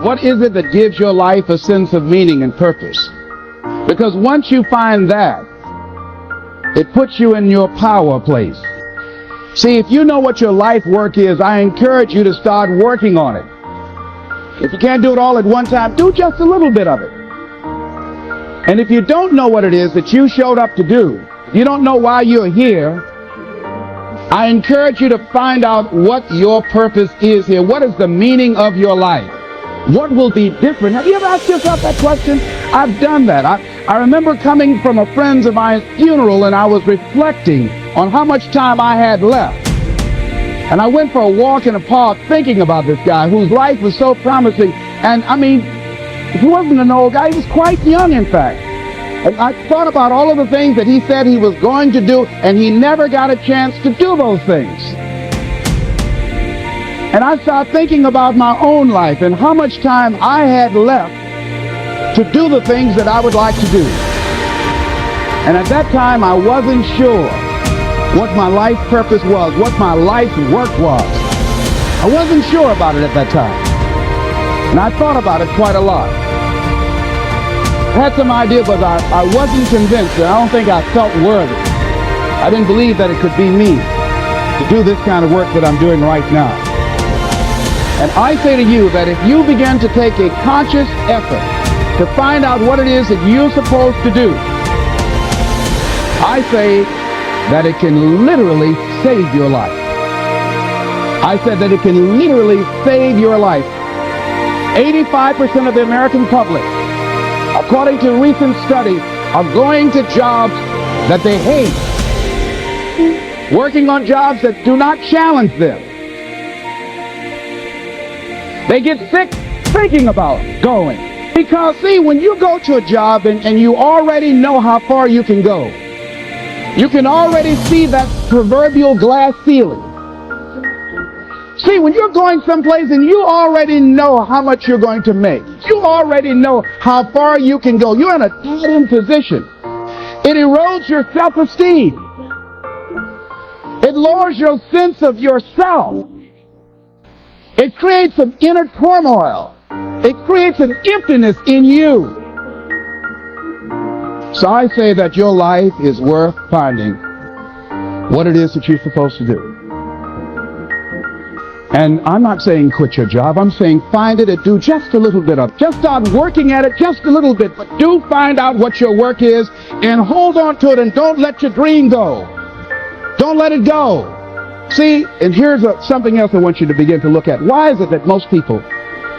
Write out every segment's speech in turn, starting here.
What is it that gives your life a sense of meaning and purpose? Because once you find that, it puts you in your power place. See, if you know what your life work is, I encourage you to start working on it. If you can't do it all at one time, do just a little bit of it. And if you don't know what it is that you showed up to do, if you don't know why you're here, I encourage you to find out what your purpose is here. What is the meaning of your life? What will be different? Have you ever asked yourself that question? I've done that. I remember coming from a friend of mine's funeral, and I was reflecting on how much time I had left. And I went for a walk in a park thinking about this guy whose life was so promising. And I mean, he wasn't an old guy. He was quite young, in fact. And I thought about all of the things that he said he was going to do, and he never got a chance to do those things. And I started thinking about my own life and how much time I had left to do the things that I would like to do. And at that time, I wasn't sure what my life purpose was, what my life's work was. I wasn't sure about it at that time. And I thought about it quite a lot. I had some idea, but I wasn't convinced, and I don't think I felt worthy. I didn't believe that it could be me to do this kind of work that I'm doing right now. And I say to you that if you begin to take a conscious effort to find out what it is that you're supposed to do, I say that it can literally save your life. I said that it can literally save your life. 85% of the American public, according to a recent study, are going to jobs that they hate, working on jobs that do not challenge them. They get sick thinking about going. Because, see, when you go to a job and you already know how far you can go, you can already see that proverbial glass ceiling. See, when you're going someplace and you already know how much you're going to make, you already know how far you can go, you're in a tight-end position. It erodes your self-esteem. It lowers your sense of yourself. It creates an inner turmoil. It creates an emptiness in you. So I say that your life is worth finding what it is that you're supposed to do. And I'm not saying quit your job. I'm saying find it and do just a little bit of it. Just start working at it just a little bit. But do find out what your work is and hold on to it, and don't let your dream go. Don't let it go. See, and here's something else I want you to begin to look at. Why is it that most people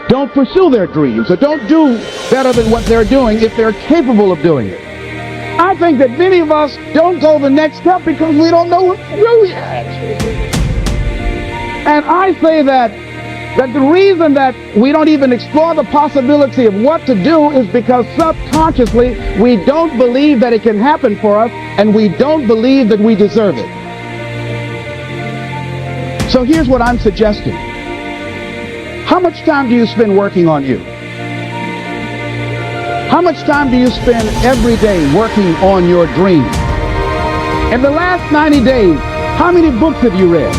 don't pursue their dreams or don't do better than what they're doing if they're capable of doing it? I think that many of us don't go the next step because we don't know what to do yet. And I say that the reason that we don't even explore the possibility of what to do is because subconsciously we don't believe that it can happen for us, and we don't believe that we deserve it. So here's what I'm suggesting. How much time do you spend working on you? How much time do you spend every day working on your dream? In the last 90 days, how many books have you read?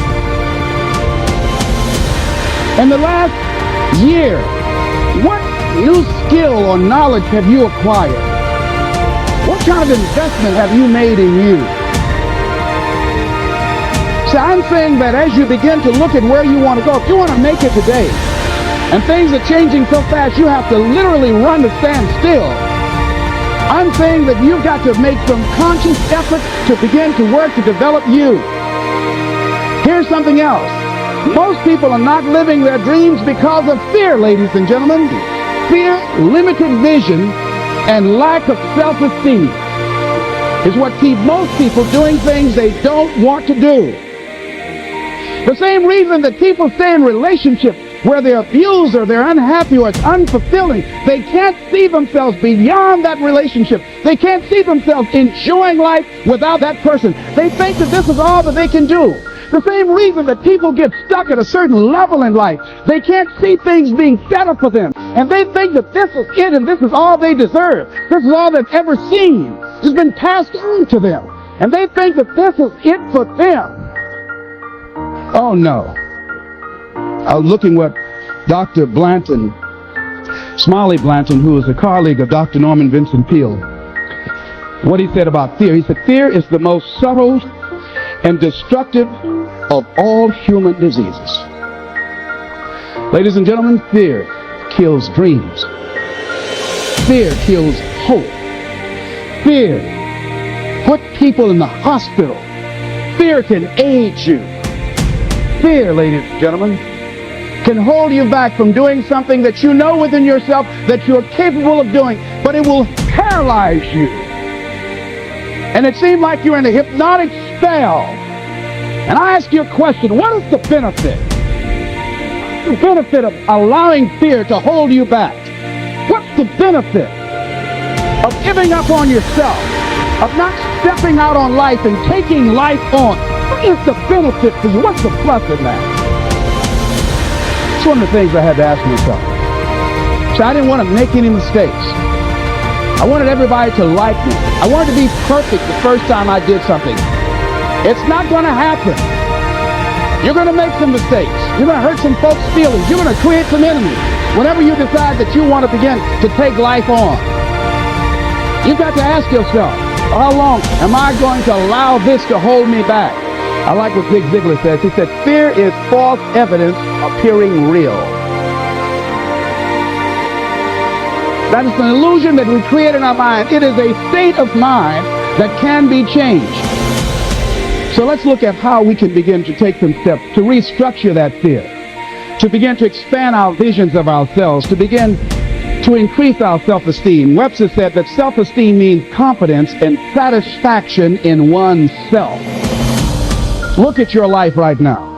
In the last year, what new skill or knowledge have you acquired? What kind of investment have you made in you? So I'm saying that as you begin to look at where you want to go, if you want to make it today, and things are changing so fast you have to literally run to stand still, I'm saying that you've got to make some conscious effort to begin to work to develop you. Here's something else. Most people are not living their dreams because of fear, ladies and gentlemen. Fear, limited vision, and lack of self-esteem is what keep most people doing things they don't want to do. The same reason that people stay in relationships where they're abused or they're unhappy or it's unfulfilling, they can't see themselves beyond that relationship. They can't see themselves enjoying life without that person. They think that this is all that they can do. The same reason that people get stuck at a certain level in life. They can't see things being better for them. And they think that this is it and this is all they deserve. This is all they've ever seen. It's been passed on to them. And they think that this is it for them. Oh no. I was looking what Dr. Blanton Smiley Blanton, who is a colleague of Dr. Norman Vincent Peale, what he said about fear. He said, fear is the most subtle and destructive of all human diseases. Ladies and gentlemen, fear kills dreams. Fear kills hope. Fear put people in the hospital. Fear can aid you. Fear, ladies and gentlemen, can hold you back from doing something that you know within yourself that you're capable of doing, but it will paralyze you. And it seems like you're in a hypnotic spell. And I ask you a question, what is the benefit? The benefit of allowing fear to hold you back? What's the benefit of giving up on yourself, of not stepping out on life and taking life on? What is the benefit for you? What's the plus in that? It's one of the things I had to ask myself. So I didn't want to make any mistakes. I wanted everybody to like me. I wanted to be perfect the first time I did something. It's not going to happen. You're going to make some mistakes. You're going to hurt some folks' feelings. You're going to create some enemies whenever you decide that you want to begin to take life on. You've got to ask yourself, how long am I going to allow this to hold me back? I like what Zig Ziglar says. He said, fear is false evidence appearing real. That is an illusion that we create in our mind. It is a state of mind that can be changed. So let's look at how we can begin to take some steps to restructure that fear, to begin to expand our visions of ourselves, to begin to increase our self-esteem. Webster said that self-esteem means confidence and satisfaction in oneself. Look at your life right now.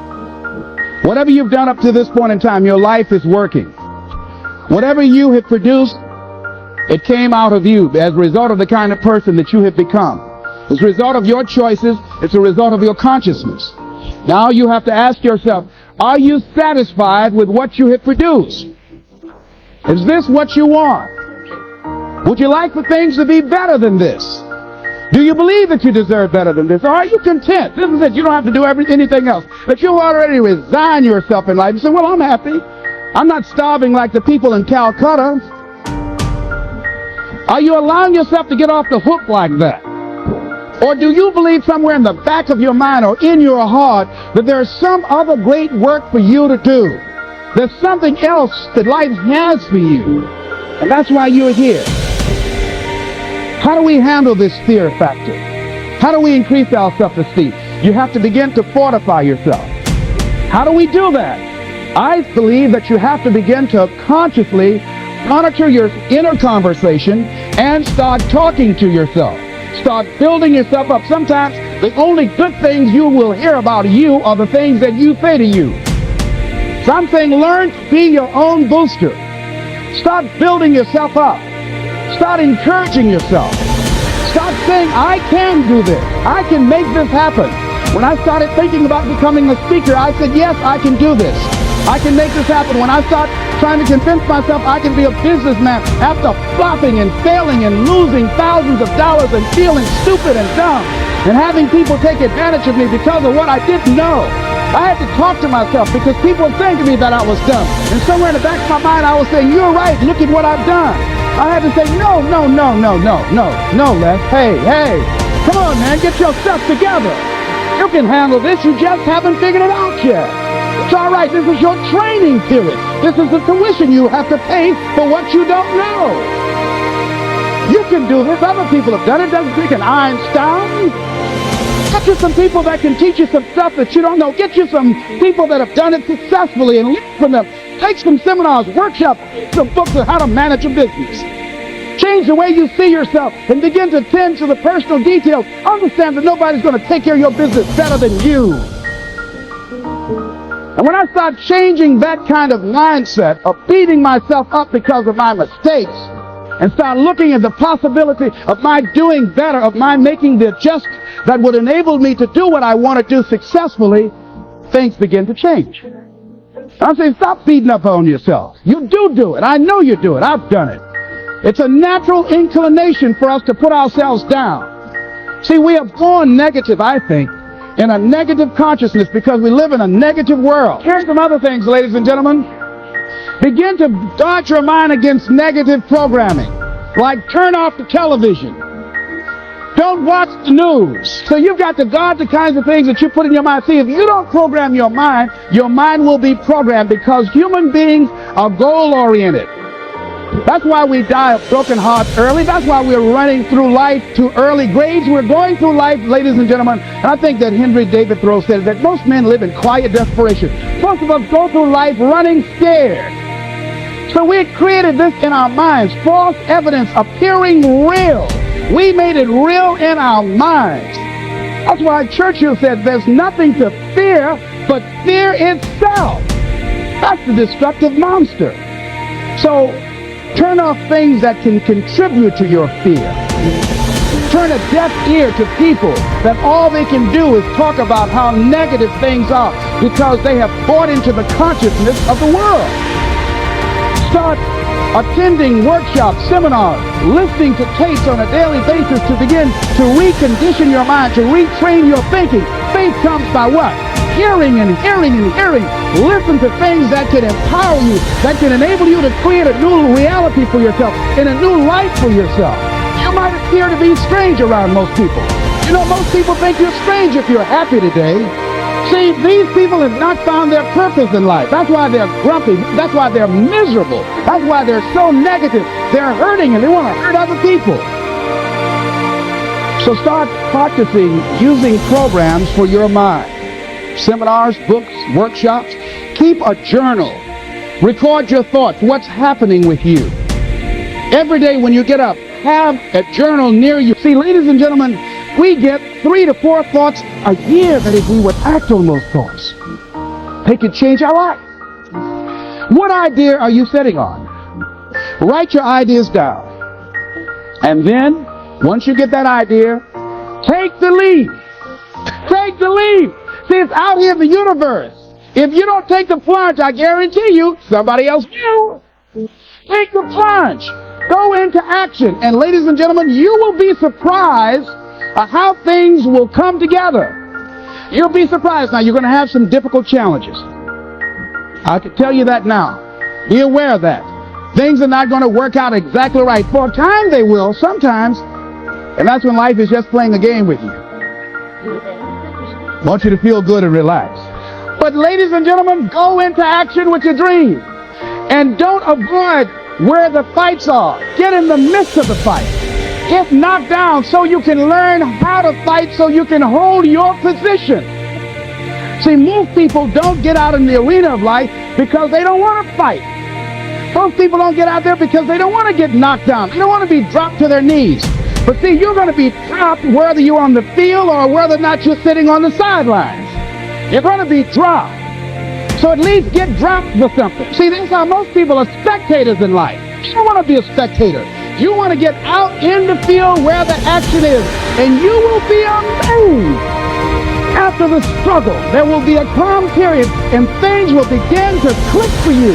Whatever you've done up to this point in time, your life is working. Whatever you have produced, it came out of you as a result of the kind of person that you have become. As a result of your choices, it's a result of your consciousness. Now you have to ask yourself, are you satisfied with what you have produced? Is this what you want? Would you like for things to be better than this? Do you believe that you deserve better than this? Or are you content? This is it. You don't have to do anything else. But you already resign yourself in life and say, well, I'm happy. I'm not starving like the people in Calcutta. Are you allowing yourself to get off the hook like that? Or do you believe somewhere in the back of your mind or in your heart that there's some other great work for you to do? There's something else that life has for you. And that's why you're here. How do we handle this fear factor? How do we increase our self-esteem? You have to begin to fortify yourself. How do we do that? I believe that you have to begin to consciously monitor your inner conversation and start talking to yourself. Start building yourself up. Sometimes the only good things you will hear about you are the things that you say to you. So I'm saying learn to be your own booster. Start building yourself up. Start encouraging yourself. Start saying, I can do this. I can make this happen. When I started thinking about becoming a speaker, I said, yes, I can do this. I can make this happen. When I start trying to convince myself I can be a businessman after flopping and failing and losing thousands of dollars and feeling stupid and dumb and having people take advantage of me because of what I didn't know, I had to talk to myself because people were saying to me that I was dumb. And somewhere in the back of my mind, I was saying, you're right, look at what I've done. I had to say, no, Les. Hey, come on, man, get yourself together. You can handle this, you just haven't figured it out yet. It's all right, this is your training period. This is the tuition you have to pay for what you don't know. You can do this, other people have done it. Doesn't take an Einstein. Get you some people that can teach you some stuff that you don't know. Get you some people that have done it successfully and learn from them. Take some seminars, workshops, some books on how to manage a business. Change the way you see yourself and begin to tend to the personal details. Understand that nobody's going to take care of your business better than you. And when I start changing that kind of mindset of beating myself up because of my mistakes and start looking at the possibility of my doing better, of my making the adjustment that would enable me to do what I want to do successfully, things begin to change. I'm saying stop beating up on yourself. You do it. I know you do it. I've done it. It's a natural inclination for us to put ourselves down. See, we are born negative, I think, in a negative consciousness because we live in a negative world. Here's some other things, ladies and gentlemen. Begin to guard your mind against negative programming, like turn off the television. Don't watch the news. So you've got to guard the kinds of things that you put in your mind. See, if you don't program your mind will be programmed, because human beings are goal-oriented. That's why we die of broken hearts early. That's why we're running through life to early grades. We're going through life, ladies and gentlemen, and I think that Henry David Thoreau said that most men live in quiet desperation. Most of us go through life running scared. So we created this in our minds, false evidence appearing real. We made it real in our minds. That's why Churchill said there's nothing to fear but fear itself. That's the destructive monster. So turn off things that can contribute to your fear. Turn a deaf ear to people that all they can do is talk about how negative things are, because they have bought into the consciousness of the world. Start attending workshops, seminars, listening to tapes on a daily basis to begin to recondition your mind, to retrain your thinking. Faith comes by what? Hearing and hearing and hearing. Listen to things that can empower you, that can enable you to create a new reality for yourself and a new life for yourself. You might appear to be strange around most people. You know, most people think you're strange if you're happy today. See, these people have not found their purpose in life. That's why they're grumpy. That's why they're miserable. That's why they're so negative. They're hurting and they want to hurt other people. So start practicing using programs for your mind. Seminars, books, workshops. Keep a journal. Record your thoughts. What's happening with you? Every day when you get up, have a journal near you. See, ladies and gentlemen, we get 3 to 4 thoughts a year that if we would act on those thoughts, they could change our life. What idea are you sitting on? Write your ideas down. And then, once you get that idea, take the leap. Take the leap. See, it's out here in the universe. If you don't take the plunge, I guarantee you, somebody else will. Take the plunge. Go into action. And ladies and gentlemen, you will be surprised how things will come together. You'll be surprised. Now, you're going to have some difficult challenges. I can tell you that now. Be aware of that. Things are not going to work out exactly right. For a time they will, sometimes. And that's when life is just playing a game with you. I want you to feel good and relax. But ladies and gentlemen, go into action with your dream. And don't avoid where the fights are. Get in the midst of the fight. Get knocked down so you can learn how to fight, so you can hold your position. See, most people don't get out in the arena of life because they don't want to fight. Most people don't get out there because they don't want to get knocked down. They don't want to be dropped to their knees. But see, you're going to be dropped whether you're on the field or whether or not you're sitting on the sidelines. You're going to be dropped. So at least get dropped for something. See, this is how most people are spectators in life. You don't want to be a spectator. You want to get out in the field where the action is. And you will be amazed. After the struggle, there will be a calm period and things will begin to click for you.